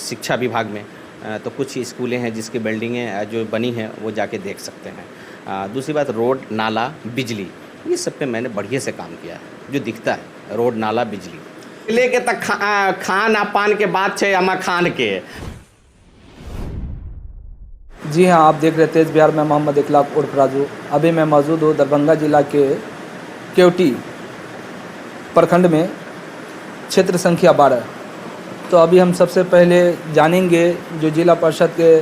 शिक्षा विभाग में तो कुछ स्कूलें हैं जिसकी बिल्डिंगें जो बनी हैं वो जाके देख सकते हैं। दूसरी बात रोड, नाला, बिजली, ये सब पे मैंने बढ़िया से काम किया है। जो दिखता है रोड, नाला, बिजली लेके तक खान आ पान के बात छे अमा खान के। जी हाँ, आप देख रहे तेज बिहार में मोहम्मद इखलाक उर्फ राजू। अभी मैं मौजूद हूँ दरभंगा जिला के केवटी प्रखंड में, क्षेत्र संख्या 12। तो अभी हम सबसे पहले जानेंगे जो जिला परिषद के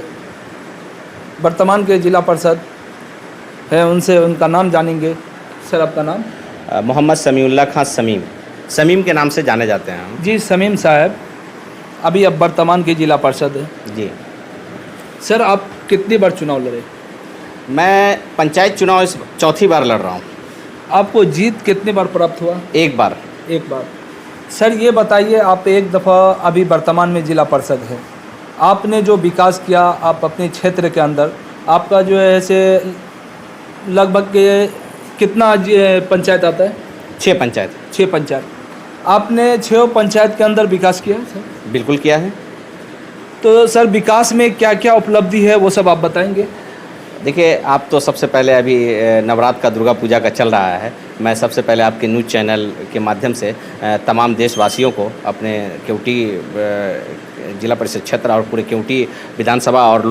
वर्तमान के जिला परिषद है उनसे उनका नाम जानेंगे। सर, आपका नाम? मोहम्मद समीउल्लाह खां समीम के नाम से जाने जाते हैं हम। जी समीम साहब, अभी अब वर्तमान के जिला परिषद है जी। सर, आप कितनी बार चुनाव लड़े? मैं पंचायत चुनाव इस चौथी बार लड़ रहा हूँ। आपको जीत कितनी बार प्राप्त हुआ? एक बार। एक बार। सर ये बताइए, आप एक दफ़ा अभी वर्तमान में जिला परिषद है, आपने जो विकास किया आप अपने क्षेत्र के अंदर, आपका जो है ऐसे लगभग के कितना पंचायत आता है? 6 पंचायत। 6 पंचायत। आपने 6 पंचायत के अंदर विकास किया सर? बिल्कुल किया है। तो सर विकास में क्या क्या उपलब्धि है वो सब आप बताएंगे? देखिए, आप तो सबसे पहले अभी नवरात्र का दुर्गा पूजा का चल रहा है। मैं सबसे पहले आपके न्यूज़ चैनल के माध्यम से तमाम देशवासियों को, अपने केवटी जिला परिषद क्षेत्र और पूरे केवटी विधानसभा और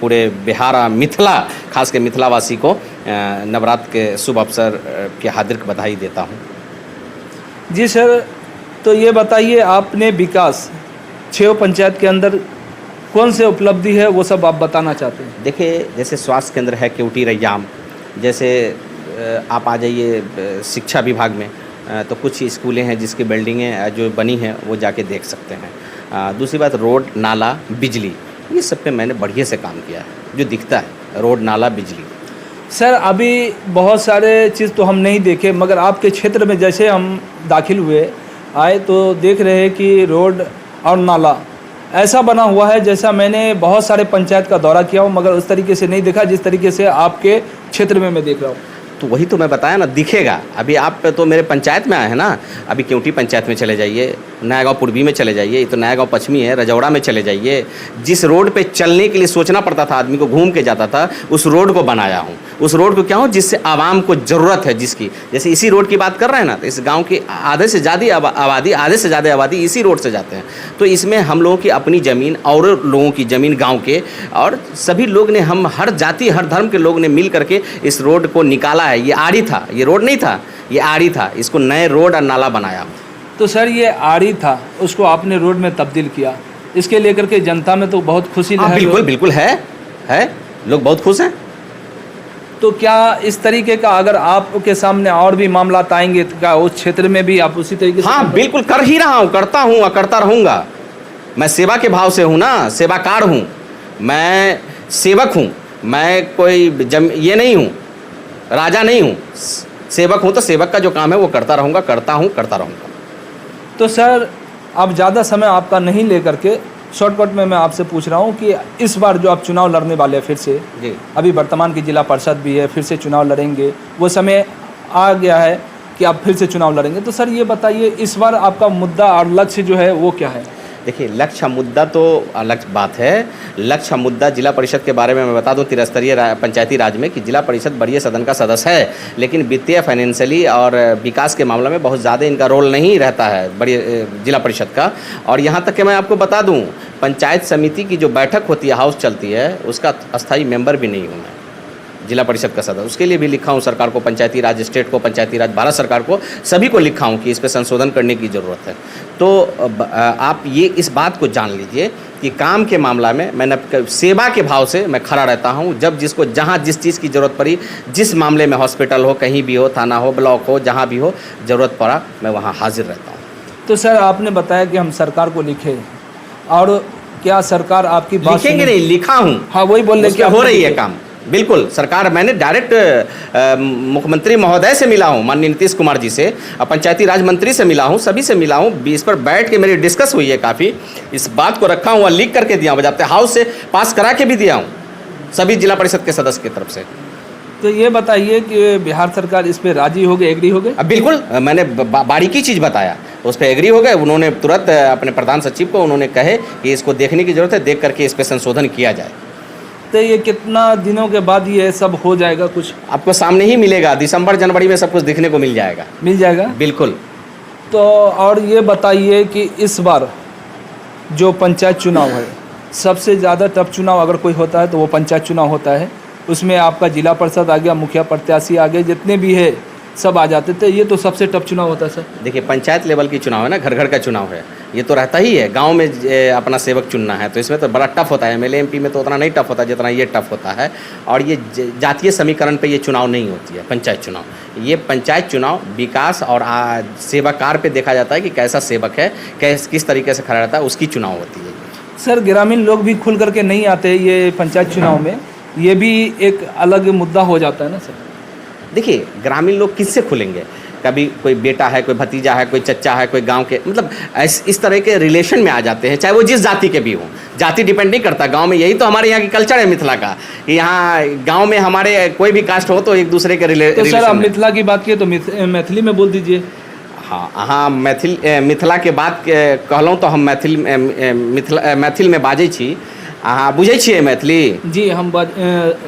पूरे बिहार मिथिला, खास के मिथिलावासी को नवरात्र के शुभ अवसर की हार्दिक बधाई देता हूँ। जी सर, तो ये बताइए आपने विकास 6 पंचायत के अंदर कौन से उपलब्धि है वो सब आप बताना चाहते हैं? देखिए, जैसे स्वास्थ्य केंद्र है केवटी रैयाम, जैसे आप आ जाइए शिक्षा विभाग में तो कुछ स्कूलें हैं जिसकी बिल्डिंगें जो बनी हैं वो जाके देख सकते हैं। दूसरी बात रोड, नाला, बिजली, ये सब पे मैंने बढ़िया से काम किया है। जो दिखता है रोड, नाला, बिजली। सर अभी बहुत सारे चीज़ तो हम नहीं देखे, मगर आपके क्षेत्र में जैसे हम दाखिल हुए आए तो देख रहे हैं कि रोड और नाला ऐसा बना हुआ है जैसा मैंने बहुत सारे पंचायत का दौरा किया हूँ, मगर उस तरीके से नहीं देखा जिस तरीके से आपके क्षेत्र में मैं देख रहा हूँ। तो वही तो मैं बताया ना, दिखेगा। अभी आप तो मेरे पंचायत में आए हैं ना, अभी केवटी पंचायत में चले जाइए, नया गाँव पूर्वी में चले जाइए, तो नया गाँव पश्चिमी है, रजौड़ा में चले जाइए। जिस रोड पे चलने के लिए सोचना पड़ता था, आदमी को घूम के जाता था, उस रोड को बनाया हूँ। उस रोड को क्या हो जिससे आवाम को ज़रूरत है, जिसकी, जैसे इसी रोड की बात कर रहे हैं ना, तो इस गाँव की आधे से ज़्यादा आबादी इसी रोड से जाते हैं। तो इसमें हम लोगों की अपनी ज़मीन और लोगों की ज़मीन गाँव के, और सभी लोग ने, हम हर जाति हर धर्म के लोग ने मिल करके इस रोड को निकाला है। ये आड़ी था, ये रोड नहीं था, ये आड़ी था, इसको नए रोड और नाला बनाया। तो सर ये आड़ी था, उसको आपने रोड में तब्दील किया, इसके लेकर के जनता में तो बहुत खुशी है। बिल्कुल बिल्कुल है, लोग बहुत खुश हैं। तो क्या इस तरीके का अगर आपके सामने और भी मामला आएंगे तो क्या उस क्षेत्र में भी आप उसी तरीके से? हाँ बिल्कुल कर ही रहा हूँ, करता हूँ और करता रहूँगा। मैं सेवा के भाव से हूँ ना, सेवाकार हूँ, मैं सेवक हूँ, मैं कोई ये नहीं हूँ, राजा नहीं हूँ, सेवक हूँ। तो सेवक का जो काम है वो करता रहूँगा, करता रहूँगा। तो सर अब ज़्यादा समय आपका नहीं लेकर के शॉर्टकट में मैं आपसे पूछ रहा हूँ कि इस बार जो आप चुनाव लड़ने वाले हैं फिर से जी, अभी वर्तमान की जिला परिषद भी है, फिर से चुनाव लड़ेंगे, वो समय आ गया है कि आप फिर से चुनाव लड़ेंगे। तो सर ये बताइए इस बार आपका मुद्दा और लक्ष्य जो है वो क्या है? देखिए, लक्ष्य मुद्दा तो अलग बात है। लक्ष्य मुद्दा जिला परिषद के बारे में मैं बता दूं, त्रिस्तरीय पंचायती राज में कि जिला परिषद बड़ी सदन का सदस्य है, लेकिन वित्तीय, फाइनेंशियली और विकास के मामले में बहुत ज़्यादा इनका रोल नहीं रहता है बड़ी जिला परिषद का। और यहाँ तक कि मैं आपको बता दूँ, पंचायत समिति की जो बैठक होती है, हाउस चलती है, उसका अस्थायी मेंबर भी नहीं हूँ मैं, जिला परिषद का सदस्य। उसके लिए भी लिखा हूँ सरकार को, पंचायती राज स्टेट को, पंचायती राज भारत सरकार को, सभी को लिखा हूँ कि इस पर संशोधन करने की ज़रूरत है। तो आप ये इस बात को जान लीजिए कि काम के मामला में मैंने सेवा के भाव से मैं खड़ा रहता हूँ। जब जिसको जहाँ जिस चीज़ की ज़रूरत पड़ी, जिस मामले में, हॉस्पिटल हो, कहीं भी हो, थाना हो, ब्लॉक हो, जहाँ भी हो, ज़रूरत पड़ा मैं वहाँ हाजिर रहता हूँ। तो सर आपने बताया कि हम सरकार को लिखे, और क्या सरकार आपकी बात लिखेंगे? नहीं, लिखा हूँ। हाँ वही बोल रहे कि हो रही है काम। बिल्कुल, सरकार, मैंने डायरेक्ट मुख्यमंत्री महोदय से मिला हूँ, माननीय नीतीश कुमार जी से, पंचायती राज मंत्री से मिला हूँ, सभी से मिला हूँ। इस पर बैठ के मेरी डिस्कस हुई है काफ़ी। इस बात को रखा हूँ और लिख करके दिया हूँ, बजाते हाउस से पास करा के भी दिया हूँ सभी जिला परिषद के सदस्य की तरफ से। तो ये बताइए कि बिहार सरकार इस पर राजी हो गए, एग्री हो गए? अब बिल्कुल, मैंने बारीकी चीज़ बताया। उस पर एग्री हो गए। उन्होंने तुरंत अपने प्रधान सचिव को उन्होंने कहे कि इसको देखने की ज़रूरत है, देख करके इस पर संशोधन किया जाए। तो ये कितना दिनों के बाद ये सब हो जाएगा? कुछ आपको सामने ही मिलेगा, दिसंबर जनवरी में सब कुछ दिखने को मिल जाएगा। मिल जाएगा बिल्कुल। तो और ये बताइए कि इस बार जो पंचायत चुनाव है, सबसे ज़्यादा टफ चुनाव अगर कोई होता है तो वो पंचायत चुनाव होता है। उसमें आपका जिला परिषद आ गया, मुखिया प्रत्याशी आ गए, जितने भी है सब आ जाते थे। ये तो सबसे टफ चुनाव होता है सर। देखिए, पंचायत लेवल की चुनाव है ना, घर घर का चुनाव है, ये तो रहता ही है। गांव में अपना सेवक चुनना है तो इसमें तो बड़ा टफ होता है। एमएलए एमपी में तो उतना नहीं टफ होता जितना ये टफ होता है। और ये जातीय समीकरण पे ये चुनाव नहीं होती है पंचायत चुनाव। ये पंचायत चुनाव विकास और सेवाकार पे देखा जाता है कि कैसा सेवक है, किस तरीके से खड़ा रहता है, उसकी चुनाव होती है। सर, ग्रामीण लोग भी खुल करके नहीं आते ये पंचायत चुनाव में, ये भी एक अलग मुद्दा हो जाता है ना सर। देखिए, ग्रामीण लोग किससे खुलेंगे? कभी कोई बेटा है, कोई भतीजा है, कोई चच्चा है, कोई गांव के, मतलब इस तरह के रिलेशन में आ जाते हैं, चाहे वो जिस जाति के भी हों। जाति डिपेंड नहीं करता गांव में। यही तो हमारे यहाँ की कल्चर है मिथिला का, कि यहाँ गांव में हमारे कोई भी कास्ट हो तो एक दूसरे के तो सर, आप मिथिला की बात किए तो मैथिली में बोल दीजिए। हाँ, मिथिला के बात कहलहुँ तो हम मैथिल में बाजै छी। अहाँ बुझै छियै मैथिली? जी, हम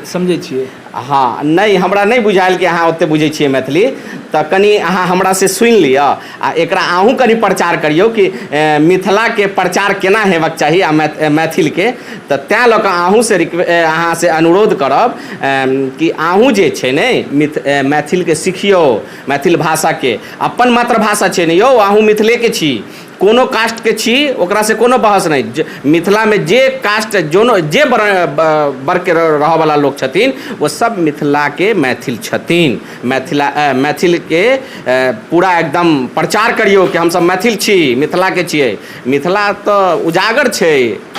समझै छियै। हाँ, नहीं, हमरा नहीं बुझायल कि अहाँ ओते बुझै छियै मैथिली। तो कनी अहाँ हमरा से सुनि लिअ आ एकरा अहूँ कनी प्रचार करियौ कि मिथिला के प्रचार केना हेबाक चाही आ मैथिल के। तो तैँ लऽ कऽ अहूँ से अहाँ से अनुरोध करब कि अहूँ जे छै ने मैथिल के सिखियौ, मैथिल भाषा के। अपन मातृभाषा छै ने यौ, अहूँ मिथिले के छी, कोनो कास्ट के छी, ओकरा से कोनो बहस नहीं। मिथिला में जे कास्ट जे वर्ग के रह वाला लोग छथिन वो सब मिथिला के मैथिल छथिन। मैथिल के पूरा एकदम प्रचार करियो कि हम सब मैथिल छी, मिथिला के छियै। मिथिला तो उजागर छै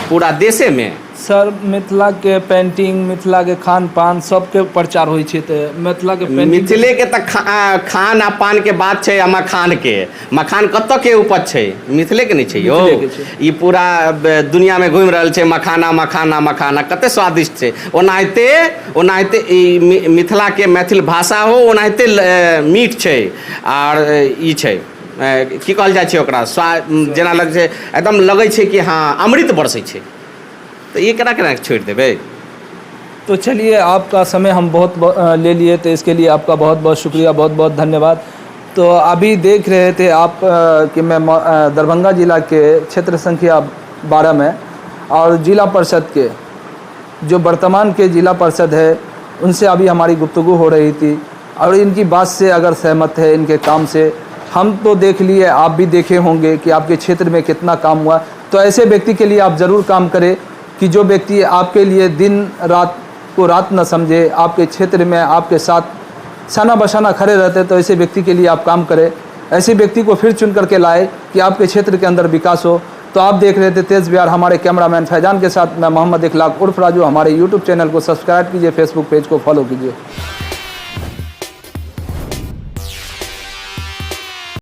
पूरा देशे में। सर, मिथिला के पेंटिंग, मिथिला के खान पान सबके प्रचार होइ छै। तो मिथिला के मिथिले के तो खान आ पान के बात छै। मखान के, मखान कतऽ के उपज छै? मिथिले के नहीं छै यौ। ई पूरा दुनिया में घूमि रहल छै मखाना मखाना मखाना, कते स्वादिष्ट छै। ओनाहिते ई मिथिला के मैथिल भाषा हो, ओनाहिते मीठ छै। और ई छै की कहल जाइ छै ओकरा, स्वाद जेना लग छै, एकदम लगै छै कि हाँ अमृत बरसै छै। तो ये केना छोड़ देवे? तो चलिए, आपका समय हम बहुत ले लिए, तो इसके लिए आपका बहुत बहुत शुक्रिया, बहुत बहुत धन्यवाद। तो अभी देख रहे थे आप कि मैं दरभंगा जिला के क्षेत्र संख्या 12 में और जिला परिषद के जो वर्तमान के जिला परिषद है उनसे अभी हमारी गुफ्तगू हो रही थी। और इनकी बात से अगर सहमत है, इनके काम से हम तो देख लिए, आप भी देखे होंगे कि आपके क्षेत्र में कितना काम हुआ। तो ऐसे व्यक्ति के लिए आप ज़रूर काम करें कि जो व्यक्ति आपके लिए दिन रात को रात न समझे, आपके क्षेत्र में आपके साथ सना बसाना खड़े रहते। तो ऐसे व्यक्ति के लिए आप काम करें, ऐसे व्यक्ति को फिर चुन करके लाए कि आपके क्षेत्र के अंदर विकास हो। तो आप देख रहे थे तेज बिहार, हमारे कैमरामैन फैजान के साथ मैं मोहम्मद इखलाक उर्फ राजू। हमारे यूट्यूब चैनल को सब्सक्राइब कीजिए, फेसबुक पेज को फॉलो कीजिए।